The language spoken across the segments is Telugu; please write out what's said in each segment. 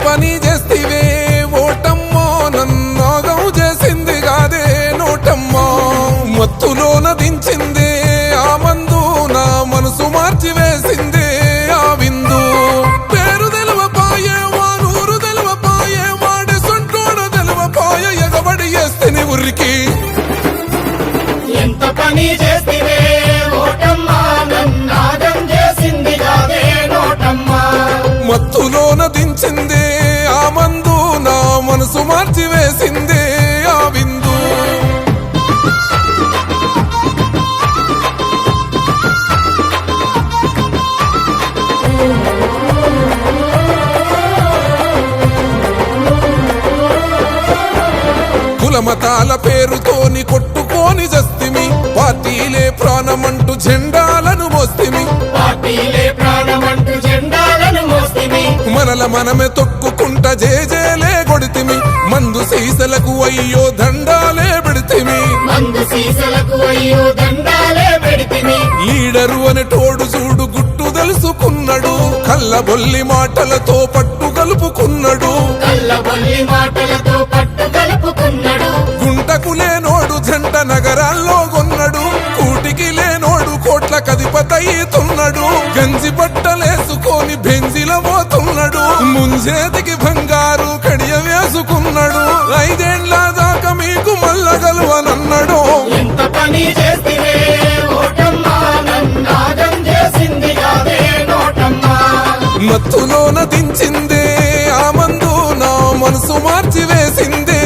పని చేస్తివే ఓటమ్మో నన్నాగం చేసింది కాదే నోటమ్మో మత్తులోన దించిందే ఆ మందు నా మనసు మార్చివేసిందే ఆ విందు పేరు తెలవపాయే వానూరు తెలవపాయే వాడి సొంటోడు తెలవపాయ ఎగబడి చేస్తేనే ఉరికి ఎంత పని చేస్తివే ఓటమ్మా నన్నాగం చేసింది కాదే నోటమ్మా మత్తులోన దించిందే ఆ మందు నా మనసు మార్చివేసిందే ఆ విందు కులమతాల పేరుతోని కొట్టుకోని జస్తిమి పార్టీలే ప్రాణమంటూ జెండాలను మోస్తిమి పార్టీలే ప్రాణమంటూ జెండాలను మోస్తిమి మనల మనమే తొక్కుకుంట జేజేలే కొడితిమి మందు సీసలకు అయ్యో దండాలే పెడితిమి మందు సీసలకు అయ్యో దండాలే పెడితిమి లీడరు అని తోడు చూడు గుట్టు తెలుసుకున్నాడు కళ్ళబొల్లి మాటలతో పట్టు కలుపుకున్నాడు కళ్ళబొల్లి మాటలతో పట్టు కలుపుకున్నాడు గుంటకు లేనోడు జంట నగరాల్లో కొన్నాడు కూటికి లేనోడు కోట్ల కదిపతయ్యుతున్నాడు గంజి బట్టలేసుకొని బెంజిల పోతున్నాడు ముంజేతికి బంగారు కడియ వేసుకున్నాడు 5 ఏళ్ల దాకా మీకు మల్లగలువనన్నాడు ఎంత పని చేస్తివే ఓటమ్మా నన్నాగం చేసింది కాదే నోటమ్మా మత్తులోన దించిందే ఆ మందు నా మనసు మార్చివేసిందే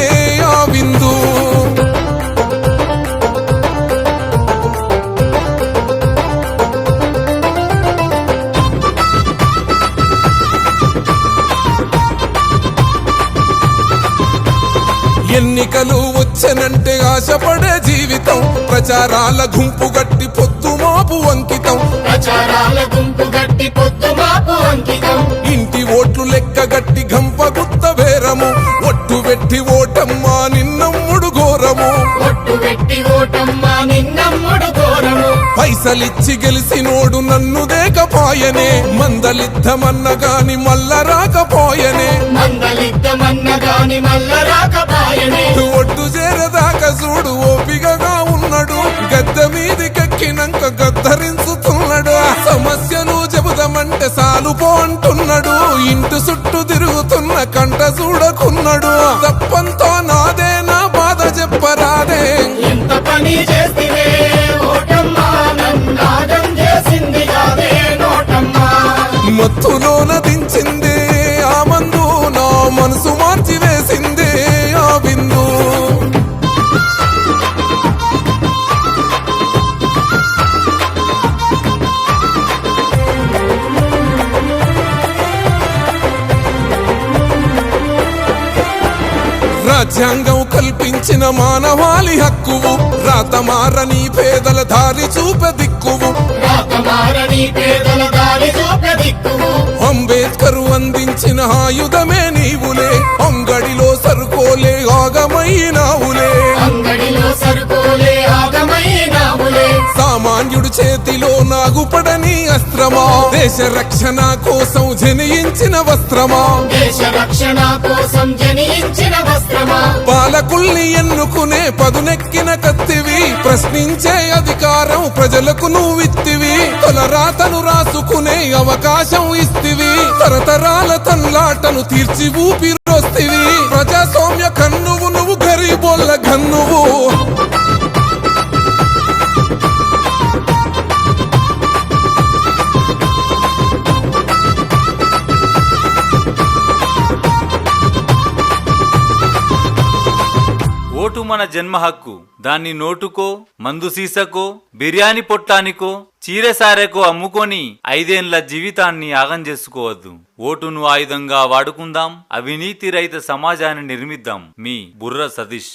ఆ విందు ఎన్నికలు వచ్చనంటే ఆశపడే జీవితం ప్రచారాల గుంపు గట్టి పొద్దు మాపు అంకితం ప్రచారాల గుంపు గట్టి పొద్దు మాపు అంకితం ఇంటి ఓట్లు లెక్క గట్టి గంప గుత్త వేరము ఒట్టు పెట్టి ఓటమ్మా నిన్నమ్ముడు ఘోరము ఒట్టు పెట్టి ఓటమ్మా నిన్నమ్ముడు ఘోరము పైసలిచ్చి గెలిసినోడు నన్ను దేకపాయనే మందలిద్దమన్న గాని మల్ల రాకపోయనే మందలిద్దమన్న గాని మల్ల రాకపాయనే ఒట్టు చేరదాకా చూడు ఓపికగా ఉన్నాడు గద్దె మీదికెక్కినాక గద్దరించుతున్నాడు ఆ సమస్యను చెబుదామంటే సాలుపో అంటున్నాడు ఇంటి చుట్టూ తిరుగుతున్న కంట చూడకున్నాడు తప్పంతో నాదే నా బాధ చెప్పరాదే ఎంత పని చేస్తివే ఓటమ్మా నన్నాగం చేసింది కాదే నోటమ్మా మత్తులోన దించిందే ఆ మందు నా మనసు మార్చివేసిందే ఆ విందు రాజ్యాంగం కల్పించిన మానవాళి హక్కువు రాతమారని పేదల దారి చూపే దిక్కువు రాతమారని పేదల దారి చూపే దిక్కువు అంబేద్కర్ అందించిన ఆయుధమే నీవులే అంగడిలో సరుకోలే ఆగమైనావులే అంగడిలో సరుకోలే ఆగమైనావులే సామాన్యుడి చేతిలో నాగుపడని అస్త్రమా దేశ రక్షణ కోసం జనించిన వస్త్రమా దేశ రక్షణ కోసం జనించిన వస్త్రమా పాలకుల్ని ఎన్నుకునే పదునెక్కిన కత్తివి ప్రశ్నించే అధికారం ప్రజలకు నువ్విత్తివి తొలరాతను రాసుకునే అవకాశం ఇస్తివి తరతరాల తన్లాటను తీర్చి ఊపిరొస్తివి ప్రజాస్వామ్య కన్నువు నువ్వు గరీబోళ్ళ గన్నువు ఓటు మన జన్మ హక్కు. దాన్ని నోటుకో, మందు సీసకో, బిర్యానీ పొట్లానికో, చీరసారెకో అమ్ముకొని 5 ఏళ్ల జీవితాన్ని ఆగం చేసుకోవద్దు. ఓటును ఆయుధంగా వాడుకుందాం. అవినీతి రహిత సమాజాన్ని నిర్మిద్దాం. మీ బుర్ర సతీష్.